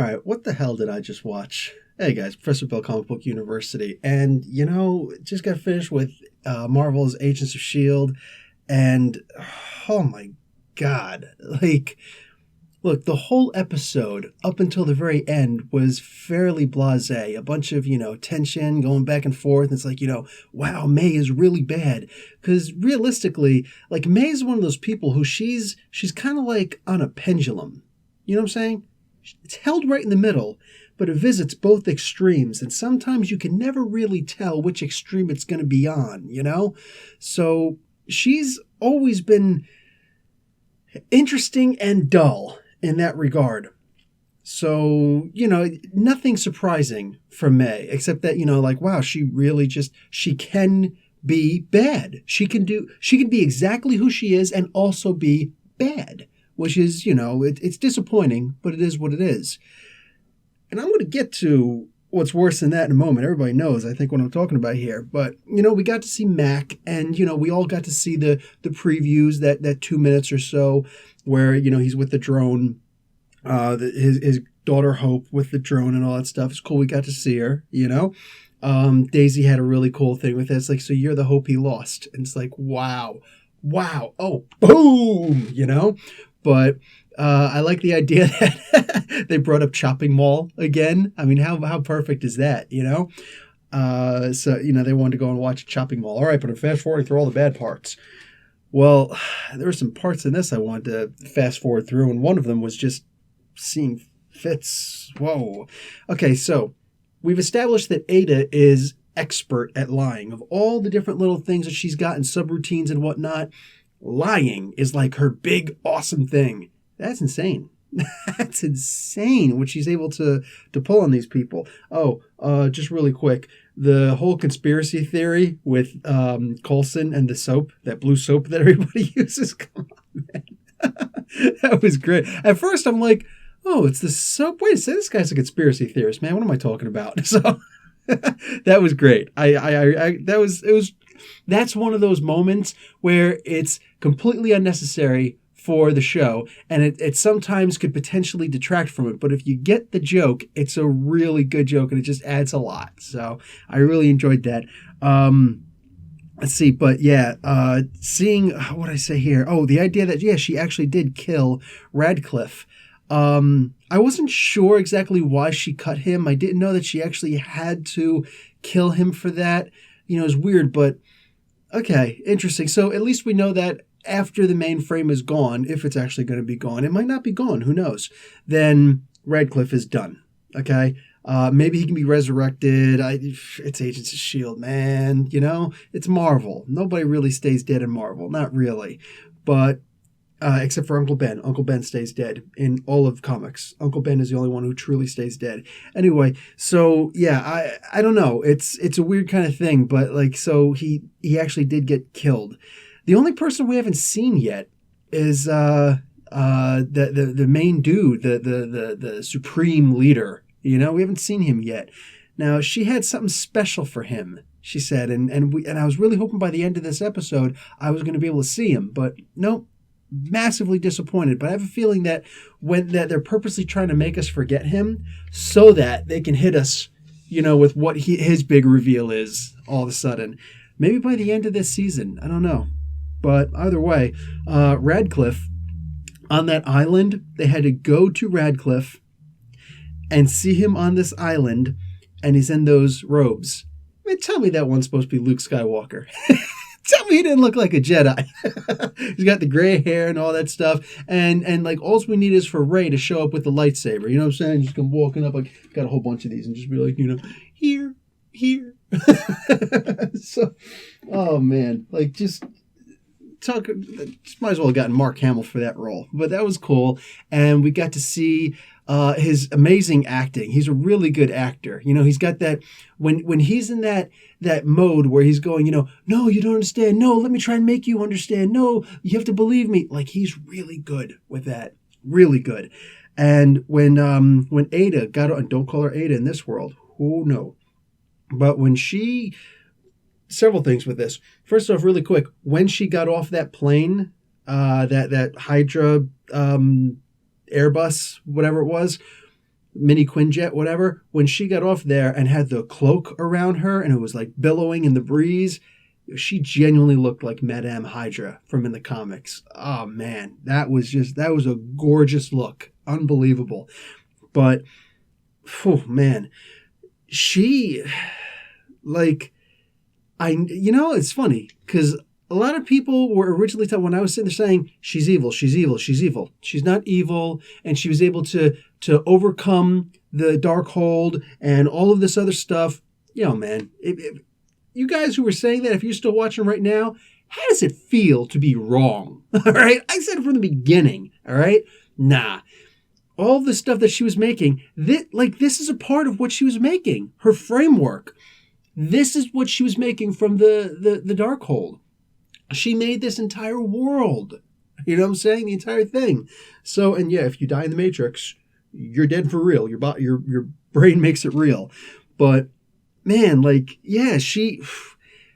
All right, what the hell did I just watch? Hey guys, Professor Bill, Comic Book University, and just got finished with Marvel's Agents of Shield, and oh my god, like, look, the whole episode up until the very end was fairly blasé. A bunch of tension going back and forth. And it's like wow, May is really bad because realistically, like May is one of those people who she's kind of like on a pendulum. You know what I'm saying? It's held right in the middle, but it visits both extremes, and sometimes you can never really tell which extreme it's going to be on, So she's always been interesting and dull in that regard. So, nothing surprising from May, except that, wow, she can be bad. She can be exactly who she is and also be bad. Which is, it's disappointing, but it is what it is. And I'm going to get to what's worse than that in a moment. Everybody knows, I think, what I'm talking about here. But, we got to see Mac, and, we all got to see the previews, that 2 minutes or so, where, he's with the drone, his daughter Hope with the drone and all that stuff. It's cool. We got to see her, Daisy had a really cool thing with it. It's like, so you're the Hope he lost. And it's like, wow, oh, boom, But I like the idea that they brought up Chopping Mall again. I mean, how perfect is that, So, they wanted to go and watch Chopping Mall. All right, but I'm fast forwarding through all the bad parts. Well, there were some parts in this I wanted to fast forward through, and one of them was just seeing Fitz. Whoa. Okay, so we've established that Ada is expert at lying. Of all the different little things that she's got in subroutines and whatnot, lying is like her big, awesome thing. That's insane. That's insane what she's able to pull on these people. Oh, just really quick. The whole conspiracy theory with Coulson and the soap, that blue soap that everybody uses. Come on, man. That was great. At first, I'm like, oh, it's the soap. Wait a second, this guy's a conspiracy theorist, man. What am I talking about? So that was great. That's one of those moments where it's completely unnecessary for the show, and it sometimes could potentially detract from it. But if you get the joke, it's a really good joke, and it just adds a lot. So I really enjoyed that. Let's see, but yeah, seeing, what did I say here? Oh, the idea that, yeah, she actually did kill Radcliffe. I wasn't sure exactly why she cut him. I didn't know that she actually had to kill him for that. It's weird, but okay, interesting. So at least we know that after the mainframe is gone, if it's actually going to be gone, it might not be gone, who knows, then Radcliffe is done, okay? Maybe he can be resurrected. It's Agents of S.H.I.E.L.D., man, it's Marvel. Nobody really stays dead in Marvel, not really, but except for Uncle Ben. Uncle Ben stays dead in all of comics. Uncle Ben is the only one who truly stays dead. Anyway, so yeah, I don't know. It's a weird kind of thing, but like, so he actually did get killed. The only person we haven't seen yet is the main dude, the supreme leader. We haven't seen him yet. Now, she had something special for him, she said, and I was really hoping by the end of this episode I was going to be able to see him, but nope. Massively disappointed, but I have a feeling that that they're purposely trying to make us forget him so that they can hit us, with what his big reveal is all of a sudden. Maybe by the end of this season, I don't know. But either way, Radcliffe, on that island, they had to go to Radcliffe and see him on this island, and he's in those robes. I mean, tell me that one's supposed to be Luke Skywalker. Tell me he didn't look like a Jedi. He's got the gray hair and all that stuff. And like, all we need is for Rey to show up with the lightsaber. You know what I'm saying? Just come walking up, like, got a whole bunch of these, and just be like, here. So, oh man, like, just might as well have gotten Mark Hamill for that role. But that was cool. And we got to see his amazing acting. He's a really good actor. He's got that, when he's in that mode where he's going, no, you don't understand. No, let me try and make you understand. No, you have to believe me. Like, he's really good with that. Really good. And when Ada got on, don't call her Ada in this world. Oh, no. But when several things with this. First off, really quick, when she got off that plane, that Hydra Airbus, whatever it was, mini Quinjet, whatever, when she got off there and had the cloak around her and it was like billowing in the breeze, she genuinely looked like Madame Hydra from in the comics. Oh man, that was a gorgeous look. Unbelievable. But, oh man, she, like, it's funny because a lot of people were originally told when I was sitting there saying, she's evil, she's evil, she's evil. She's not evil. And she was able to overcome the Darkhold and all of this other stuff. Man, you guys who were saying that, if you're still watching right now, how does it feel to be wrong? All right. I said it from the beginning. All right. Nah. All the stuff that she was making, this is a part of what she was making. Her framework. This is what she was making from the Darkhold. She made this entire world. You know what I'm saying? The entire thing. So, and yeah, if you die in the Matrix, you're dead for real. Your brain makes it real. But man,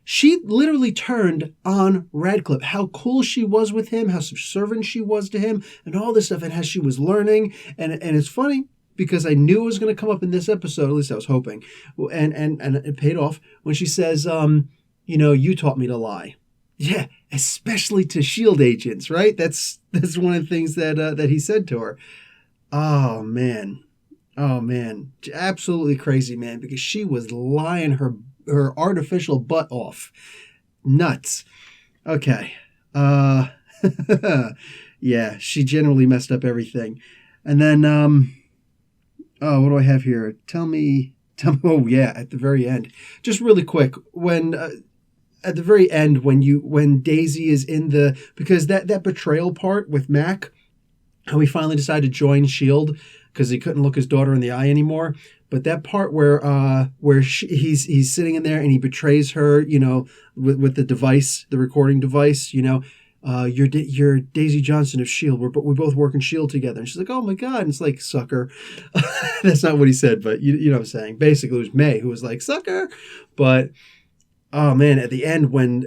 she literally turned on Radcliffe. How cool she was with him, how subservient she was to him, and all this stuff, and how she was learning. And it's funny because I knew it was going to come up in this episode. At least I was hoping, and it paid off when she says, you taught me to lie. Yeah, especially to SHIELD agents, right? That's one of the things that he said to her. Oh man, absolutely crazy, man, because she was lying her artificial butt off. Nuts. Okay. Yeah, she generally messed up everything. And then, what do I have here? Tell me, oh yeah, at the very end. Just really quick, when, at the very end, when Daisy is in because that betrayal part with Mac, how he finally decided to join SHIELD because he couldn't look his daughter in the eye anymore. But that part where he's sitting in there and he betrays her, with the device, the recording device, you're Daisy Johnson of SHIELD. We both work in SHIELD together. And she's like, oh my God. And it's like, sucker. That's not what he said, but you know what I'm saying. Basically, it was May who was like, sucker. But, oh man, at the end when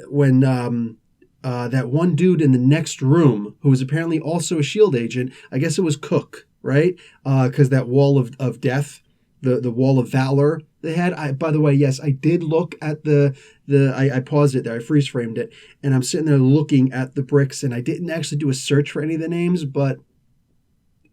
that one dude in the next room who was apparently also a SHIELD agent, I guess it was Cook, right? Because that wall of death, the wall of valor they had. By the way, yes, I did look at I paused it there, I freeze framed it, and I'm sitting there looking at the bricks, and I didn't actually do a search for any of the names, but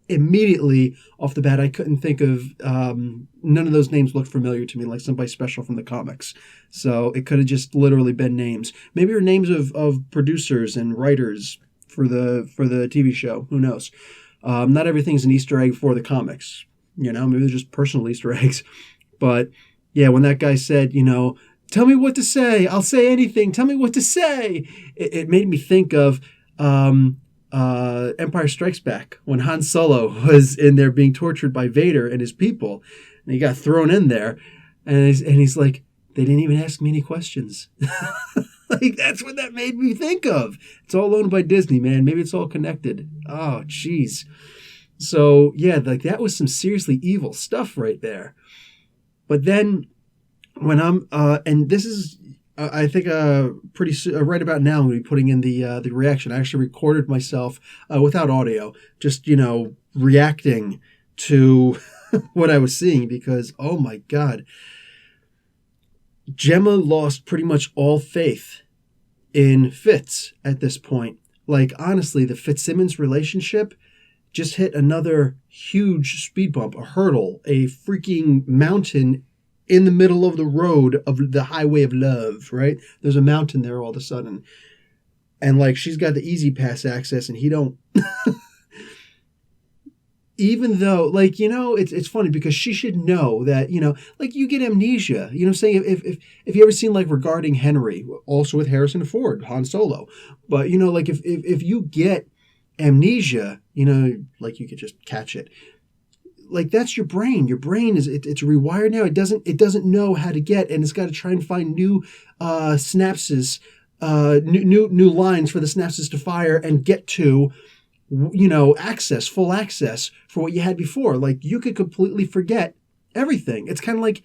immediately off the bat, I couldn't think of, none of those names looked familiar to me, like somebody special from the comics. So it could have just literally been names. Maybe they're names of producers and writers for the TV show. Who knows? Not everything's an Easter egg for the comics. Maybe they're just personal Easter eggs. But yeah, when that guy said, tell me what to say, I'll say anything, tell me what to say, it made me think of Empire Strikes Back, when Han Solo was in there being tortured by Vader and his people, and he got thrown in there, and he's like, they didn't even ask me any questions. Like, that's what that made me think of. It's all owned by Disney, man. Maybe it's all connected. Oh, jeez. So, yeah, like, that was some seriously evil stuff right there. But then, when I'm, and this is, I think pretty soon, right about now, I'm going to be putting in the reaction. I actually recorded myself without audio, just, reacting to what I was seeing, because, oh my God, Gemma lost pretty much all faith in Fitz at this point. Like, honestly, the Fitzsimmons relationship just hit another huge speed bump, a hurdle, a freaking mountain in the middle of the road of the highway of love, right? There's a mountain there all of a sudden. And like, she's got the easy pass access and he don't. Even though, like, it's funny because she should know that, like, you get amnesia. You know what I'm saying? If you ever seen, like, Regarding Henry, also with Harrison Ford, Han Solo. But, like, if you get amnesia, like, you could just catch it. Like, that's your brain. Your brain it's rewired now. It doesn't know how to get, and it's got to try and find new synapses, new lines for the synapses to fire and get to, full access for what you had before. Like, you could completely forget everything. It's kind of like,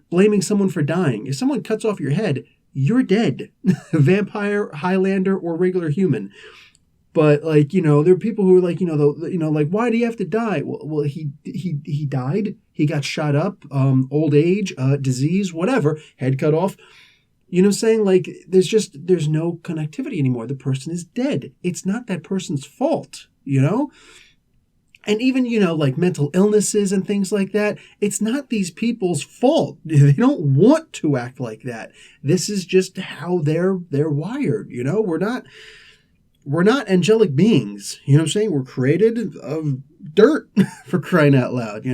blaming someone for dying. If someone cuts off your head, you're dead. Vampire, Highlander, or regular human. But like, there are people who are like, like, why do you have to die? Well, he died. He got shot up. Old age, disease, whatever. Head cut off. You know what I'm saying? Like, there's no connectivity anymore. The person is dead. It's not that person's fault, And even, like mental illnesses and things like that, it's not these people's fault. They don't want to act like that. This is just how they're wired, We're not angelic beings, you know what I'm saying? We're created of dirt, for crying out loud,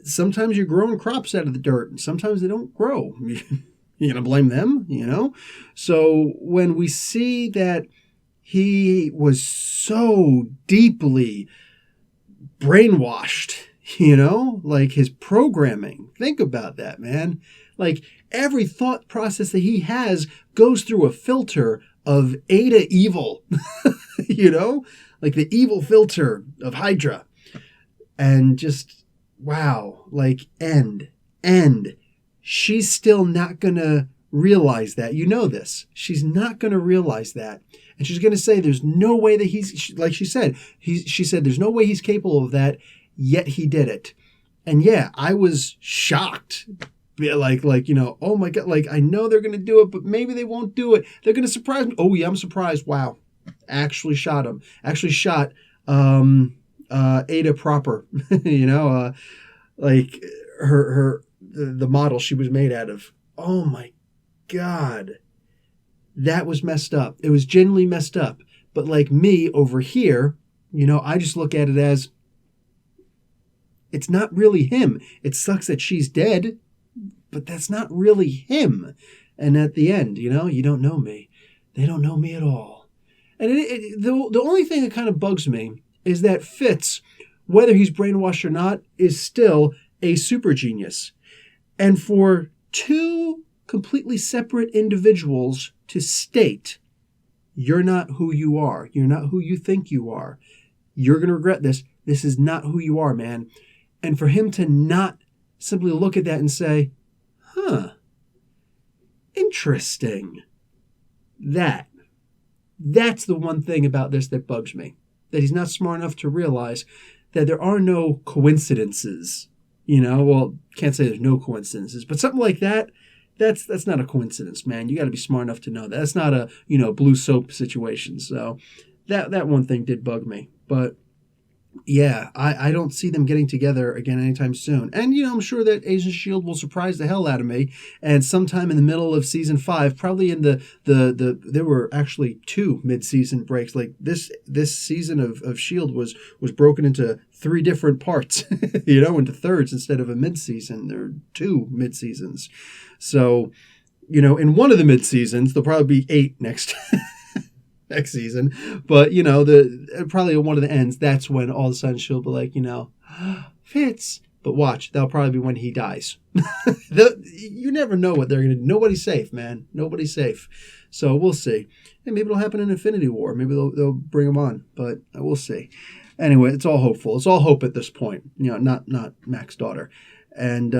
Sometimes you're growing crops out of the dirt, and sometimes they don't grow. You're going to blame them, So when we see that he was so deeply brainwashed, like his programming, think about that, man. Like every thought process that he has goes through a filter of Ada evil, like the evil filter of Hydra. And just, wow, like end. She's still not going to realize that. This. She's not going to realize that. And she's going to say there's no way that like she said, she said there's no way he's capable of that, yet he did it. And yeah, I was shocked. Like, oh my God, like I know they're going to do it, but maybe they won't do it. They're going to surprise me. Oh yeah, I'm surprised. Wow. Actually shot him. Actually shot Ada proper, like the model she was made out of. Oh my God. That was messed up. It was genuinely messed up. But like me over here, I just look at it as it's not really him. It sucks that she's dead, but that's not really him. And at the end, you don't know me. They don't know me at all. And the only thing that kind of bugs me is that Fitz, whether he's brainwashed or not, is still a super genius. And for two completely separate individuals to state, you're not who you are. You're not who you think you are. You're going to regret this. This is not who you are, man. And for him to not simply look at that and say, interesting. That's the one thing about this that bugs me. That he's not smart enough to realize that there are no coincidences. Well, can't say there's no coincidences, but something like that, that's not a coincidence, man. You got to be smart enough to know that. That's not a, blue soap situation. So that one thing did bug me. But yeah, I don't see them getting together again anytime soon. And, I'm sure that Agents of S.H.I.E.L.D. will surprise the hell out of me. And sometime in the middle of season 5, probably in there were actually 2 mid-season breaks. Like this season of S.H.I.E.L.D. was broken into 3 different parts, into thirds instead of a mid-season. There are 2 mid-seasons. So, in one of the mid-seasons, there'll probably be 8 next season, but probably one of the ends, that's when all of a sudden she'll be like, Fitz. But watch, that'll probably be when he dies. You never know what they're gonna do. Nobody's safe, man. Nobody's safe. So we'll see. And maybe it'll happen in Infinity War. Maybe they'll bring him on, but we'll see. Anyway, it's all hopeful. It's all hope at this point. Not Mac's daughter. And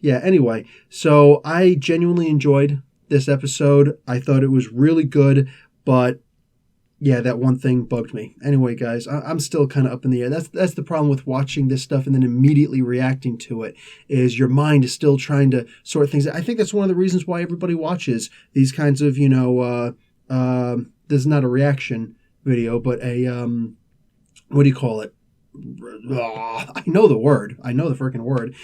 anyway, so I genuinely enjoyed this episode. I thought it was really good, but yeah, that one thing bugged me. Anyway, guys, I'm still kind of up in the air. That's the problem with watching this stuff and then immediately reacting to it, is your mind is still trying to sort things out. I think that's one of the reasons why everybody watches these kinds of, this is not a reaction video, but a, what do you call it? I know the word. I know the freaking word.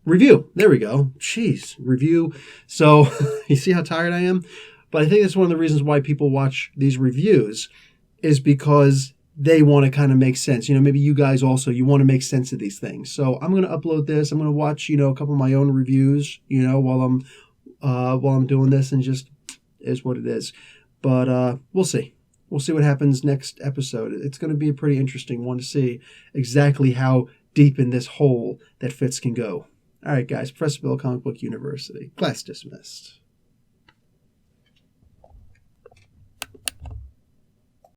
Review. There we go. Jeez, review. So you see how tired I am? But I think that's one of the reasons why people watch these reviews, is because they want to kind of make sense. Maybe you guys also, you want to make sense of these things. So I'm going to upload this. I'm going to watch, a couple of my own reviews, while I'm doing this, and just is what it is. But we'll see. We'll see what happens next episode. It's going to be a pretty interesting one to see exactly how deep in this hole that Fitz can go. All right, guys. Professor Bill, Comic Book University. Class dismissed.